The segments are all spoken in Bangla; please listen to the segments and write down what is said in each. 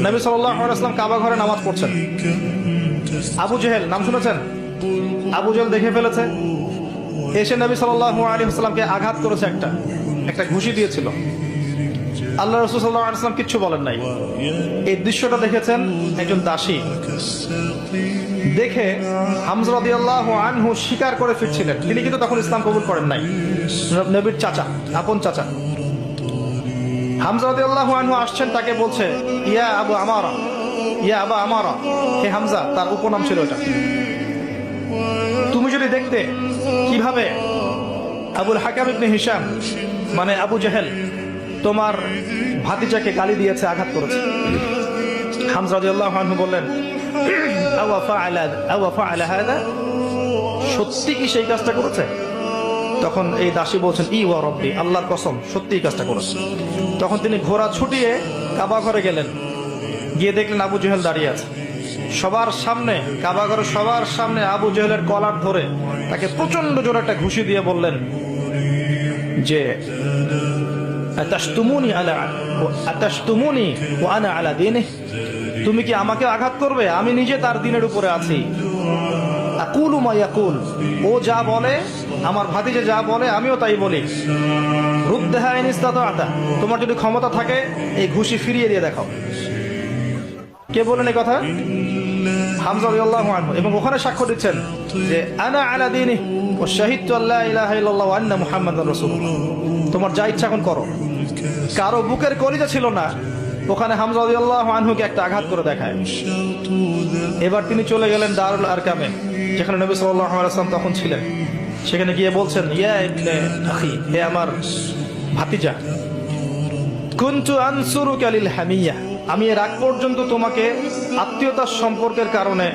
নবী সাল্লাল্লাহু আলাইহি ওয়াসাল্লাম কাবা ঘরে নামাজ পড়ছেন। আবু জেহেল নাম শুনেছেন? আবু জেহেল দেখে ফেলেছে, এসে নবী সাল্লাল্লাহু আলাইহি ওয়াসাল্লামকে আঘাত করেছে, একটা ঘুষি দিয়েছিল। আল্লাহ রাসূল সাল্লাল্লাহু আলাইহি ওয়াসাল্লাম কিচ্ছু বলেন নাই। এই দৃশ্যটা দেখেছেন একজন দাসী, দেখে হামজা রাদিয়াল্লাহু আনহু স্বীকার করে ফিরছিলেন। তিনি কিন্তু তখন ইসলাম কবুল করেন নাই, নবীর চাচা, আপন চাচা। হামজা রাদিয়াল্লাহু আনহু আসছেন, তাকে বলছে ইয়া আবু আমারা, ইয়া আবা আমারা, হে হামজা, তার উপনাম ছিল এটা। তুমি যদি দেখতে কিভাবে আবুল হাকাম ইবনে হিশাম মানে আবু জেহেল তোমার ভাতিজাকে গালি দিয়েছে, আঘাত করেছে। হামজা রাদিয়াল্লাহু আনহু বললেন আওয়া ফাআলা হাদা, সত্যি কি সেই কাজটা করেছে? তখন এই দাসী বলছেন ই ওয়া রব্বি, আল্লাহর কসম, সত্যি এই কাজটা করেছে। তখন তিনি ঘোড়া ছুটিয়ে কাবা ঘরে গেলেন, গিয়ে দেখলেন আবু জেহেল দাঁড়িয়ে আছে সবার সামনে, কাবা ঘরে সবার সামনে আবু জেহেলের কলার ধরে তাকে প্রচন্ড জোরে একটা ঘুষি দিয়ে বললেন যে আতাশতুমুনি ওয়া আনা আলা দীনিহি, তুমি কি আমাকে আঘাত করবে? আমি নিজে তার দ্বীনের উপরে আছি। আকুলু মা ইয়াকুল, ও যা বলে, আমার ভাতিজা যা বলে আমিও তাই বলি। রুদ্দাহা ইন ইসতাতা'তা, তোমার যদি ক্ষমতা থাকে এই ঘুষি ফিরিয়ে দিয়ে দেখাও। কে বলেন এই কথা? হামজা রাদিয়াল্লাহু আনহু। এবং ওখানে সাক্ষ্য দিচ্ছেন যে আনা আলা দীনিহি ওয়া শাহিদতু আল্লা ইলাহা ইল্লাল্লাহ ওয়া আন্না মুহাম্মাদার রাসূলুল্লাহ। তোমার যা ইচ্ছা এখন করো। কারো বুকের কলিজা ছিল না, ওখানে হামজা রাদিয়াল্লাহু আনহুকে একটা আঘাত করে দেখায়। এবার তিনি চলে গেলেন দারুল আরকামে, যেখানে নবী সাল্লাল্লাহু আলাইহি ওয়াসাল্লাম তখন ছিলেন। সেখানে গিয়ে বলছেন ইয়া ইবনে আখি, হে আমার ভাতিজা, কুনতু আনসুরুকা লিল হামিয়া, আমি এর আগ পর্যন্ত তোমাকে আত্মীয়তার সম্পর্কের কারণে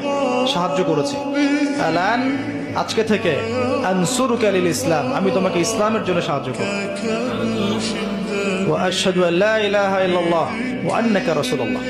সাহায্য করেছি। আলান, আজকে থেকে আনসুরুকা লিল ইসলাম, আমি তোমাকে ইসলামের জন্য সাহায্য করব। ওয়া আশহাদু আল্লা ইলাহা ইল্লাল্লাহ ওয়া আন্নাকা রাসূলুল্লাহ।